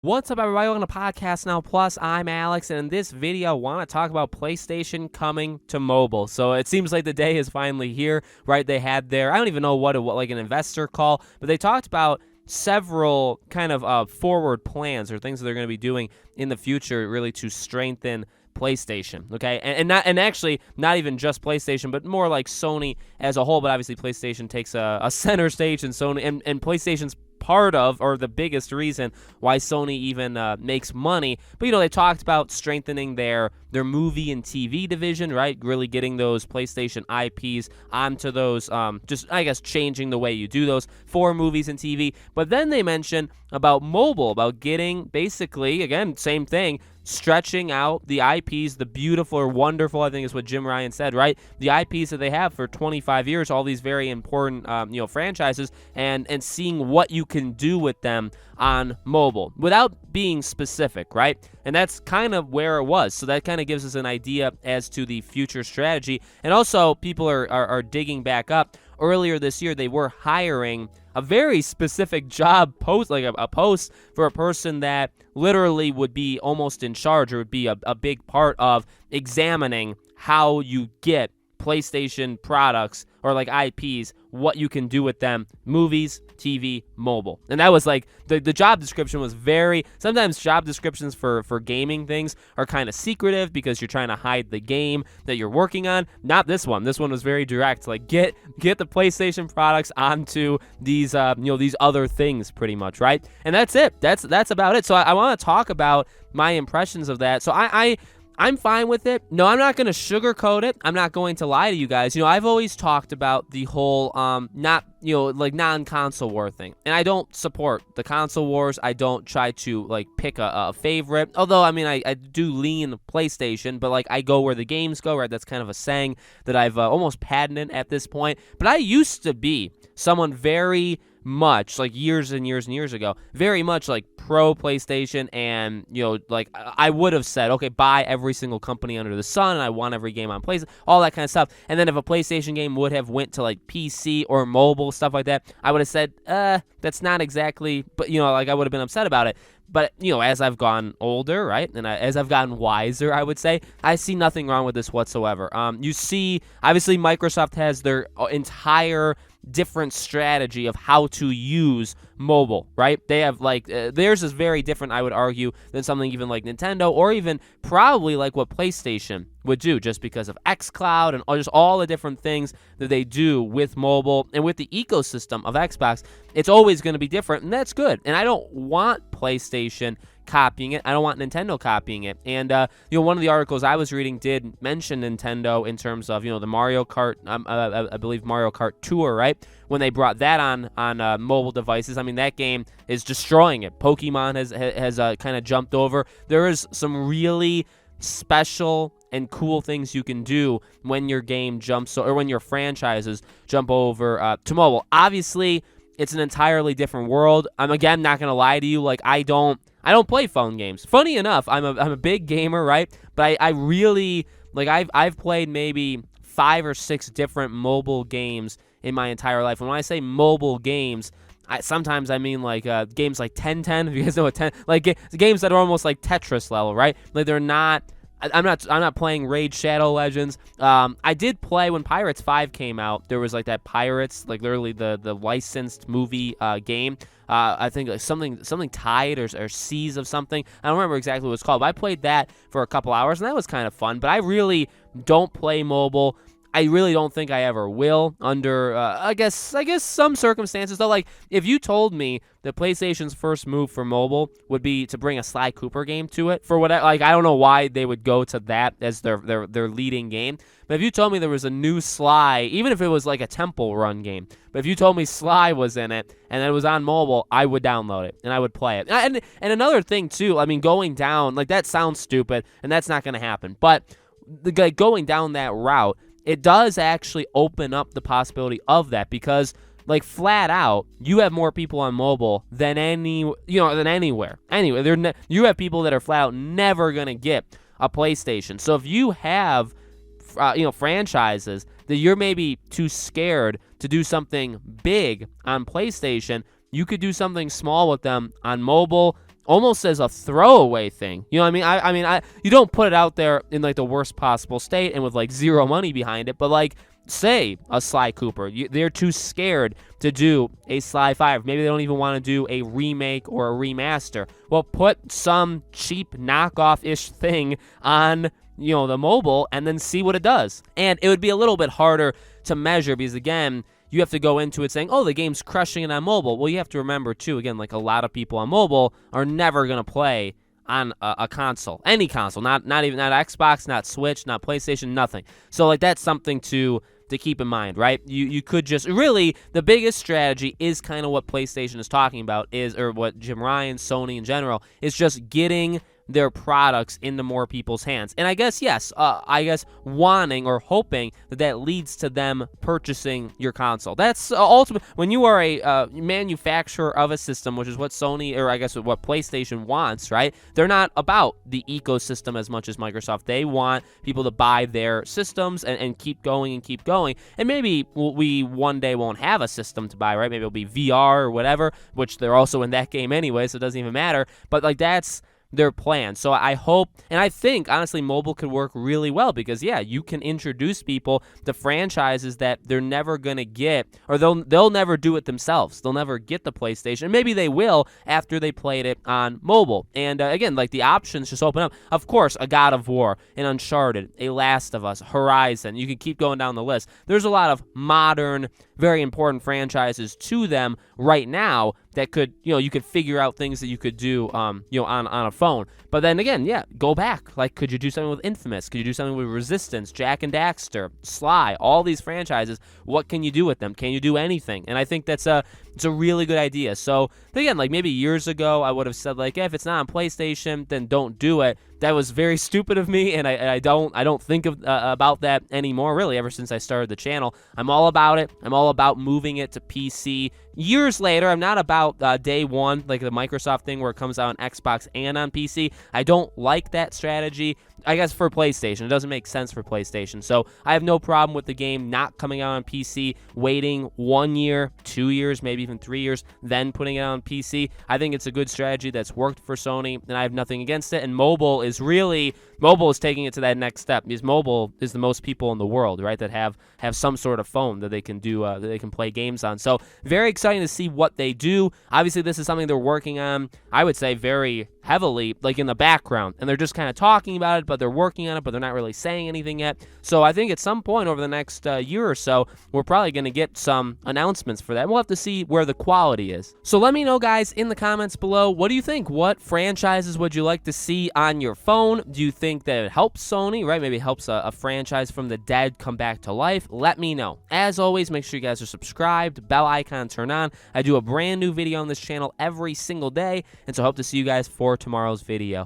What's up, everybody? Welcome to Podcast Now Plus. I'm Alex, and in this video, I want to talk about PlayStation coming to mobile. So it seems like the day is finally here, right? They had their, I don't even know what like an investor call, but they talked about several kind of forward plans or things that they're going to be doing in the future, really to strengthen PlayStation, okay, and actually not even just PlayStation, but more like Sony as a whole. But obviously, PlayStation takes a center stage, and Sony and PlayStation's part of, or the biggest reason why Sony even makes money. But they talked about strengthening their movie and TV division, right? Really getting those PlayStation IPs onto those, just I guess changing the way you do those for movies and TV. But then they mentioned about mobile, about getting basically, again, same thing, stretching out the IPs, the beautiful or wonderful, I think is what Jim Ryan said, right? The IPs that they have for 25 years, all these very important, franchises, and seeing what you can do with them on mobile without being specific, right? And that's kind of where it was. So that kind of gives us an idea as to the future strategy. And also, people are digging back up. Earlier this year, they were hiring a very specific job post, like a post for a person that literally would be almost in charge, or would be a big part of examining how you get PlayStation products or like IPs, what you can do with them, movies, TV, mobile. And that was like, the job description was sometimes job descriptions for gaming things are kind of secretive because you're trying to hide the game that you're working on. Not this one. This one was very direct, like get the PlayStation products onto these, these other things pretty much, right? And that's it. That's about it. So I want to talk about my impressions of that. So I'm fine with it. No, I'm not going to sugarcoat it. I'm not going to lie to you guys. I've always talked about the whole non-console war thing. And I don't support the console wars. I don't try to pick a favorite. Although, I do lean PlayStation, but I go where the games go, right? That's kind of a saying that I've almost patented at this point. But I used to be someone very much, years and years and years ago, very much pro PlayStation, and I would have said, okay, buy every single company under the sun, and I want every game on PlayStation, all that kind of stuff. And then if a PlayStation game would have went to PC or mobile, stuff like that, I would have said, that's not exactly, but I would have been upset about it. But, as I've gone older, right, and as I've gotten wiser, I would say, I see nothing wrong with this whatsoever. You see, obviously, Microsoft has their entire different strategy of how to use mobile, right? They have theirs is very different, I would argue, than something even like Nintendo, or even probably like what PlayStation would do, just because of xCloud and just all the different things that they do with mobile and with the ecosystem of Xbox. It's always going to be different, and that's good. And I don't want PlayStation copying it. I don't want Nintendo copying it. And one of the articles I was reading did mention Nintendo in terms of the Mario Kart, I believe Mario Kart Tour, right? When they brought that on mobile devices, that game is destroying it. Pokemon has kind of jumped over. There is some really special and cool things you can do when your game jumps, or when your franchises jump over to mobile. Obviously, it's an entirely different world. I'm again not gonna lie to you. I don't play phone games. Funny enough, I'm a big gamer, right? But I really I've played maybe 5 or 6 different mobile games in my entire life. And when I say mobile games, sometimes I mean games like 1010. If you guys know what 10, games that are almost like Tetris level, right? They're not. I'm not playing Raid Shadow Legends. I did play when Pirates 5 came out. There was that Pirates, literally the licensed movie game. I think something Tide or Seas of something. I don't remember exactly what it's called, but I played that for a couple hours, and that was kind of fun. But I really don't play mobile. I really don't think I ever will under, I guess some circumstances, though. If you told me that PlayStation's first move for mobile would be to bring a Sly Cooper game to it, for whatever, I don't know why they would go to that as their leading game. But if you told me there was a new Sly, even if it was a Temple Run game, but if you told me Sly was in it and it was on mobile, I would download it and I would play it. And another thing too, going down, that sounds stupid and that's not going to happen. But going down that route, it does actually open up the possibility of that, because flat out, you have more people on mobile than anywhere. Anyway, you have people that are flat out never gonna get a PlayStation. So if you have franchises that you're maybe too scared to do something big on PlayStation, you could do something small with them on mobile, almost as a throwaway thing. You know what I mean? I mean, you don't put it out there in like the worst possible state and with like zero money behind it, but like, say a Sly Cooper, they're too scared to do a Sly 5. Maybe they don't even want to do a remake or a remaster. Well, put some cheap knockoff-ish thing on, you know, the mobile and then see what it does. And it would be a little bit harder to measure because, again, you have to go into it saying, oh, the game's crushing it on mobile. Well, you have to remember, too, again, like a lot of people on mobile are never going to play on a console, any console, not Xbox, not Switch, not PlayStation, nothing. So, like, that's something to keep in mind, right? You could just, really, the biggest strategy is kind of what PlayStation is talking about, or what Jim Ryan, Sony in general, is just getting their products into more people's hands. And I guess, yes, wanting or hoping that leads to them purchasing your console. That's ultimate. When you are a manufacturer of a system, which is what Sony, or I guess what PlayStation wants, right? They're not about the ecosystem as much as Microsoft. They want people to buy their systems and keep going and keep going. And maybe we one day won't have a system to buy, right? Maybe it'll be VR or whatever, which they're also in that game anyway, so it doesn't even matter. But like, that's their plan. So I hope, and I think, honestly, mobile could work really well because, yeah, you can introduce people to franchises that they're never going to get, or they'll never do it themselves. They'll never get the PlayStation. Maybe they will after they played it on mobile. And again, like, the options just open up. Of course, a God of War, an Uncharted, a Last of Us, Horizon. You can keep going down the list. There's a lot of modern, very important franchises to them right now that could, you could figure out things that you could do, on a phone. But then again, yeah, go back. Like, could you do something with Infamous? Could you do something with Resistance, Jak and Daxter, Sly, all these franchises? What can you do with them? Can you do anything? And I think it's a really good idea. So again, like, maybe years ago, I would have said, like, if it's not on PlayStation, then don't do it. That was very stupid of me, and I don't think about that anymore, really, ever since I started the channel. I'm all about it. I'm all about moving it to PC. Years later, I'm not about day one, like the Microsoft thing where it comes out on Xbox and on PC. I don't like that strategy, I guess, for PlayStation. It doesn't make sense for PlayStation. So I have no problem with the game not coming out on PC, waiting 1 year, 2 years, maybe even 3 years, then putting it out on PC. I think it's a good strategy that's worked for Sony, and I have nothing against it. And mobile is taking it to that next step, because mobile is the most people in the world, right, that have some sort of phone that they can do, that they can play games on. So very exciting to see what they do. Obviously, this is something they're working on, I would say, very heavily, like, in the background, and they're just kind of talking about it, but they're working on it, but they're not really saying anything yet. So I think at some point over the next year or so, we're probably going to get some announcements for that. We'll have to see where the quality is. So let me know, guys, in the comments below, what do you think? What franchises would you like to see on your phone? Do you think that it helps Sony, right? Maybe it helps a franchise from the dead come back to life? Let me know. As always, make sure you guys are subscribed, bell icon turn on. I do a brand new video on this channel every single day, and so I hope to see you guys for tomorrow's video.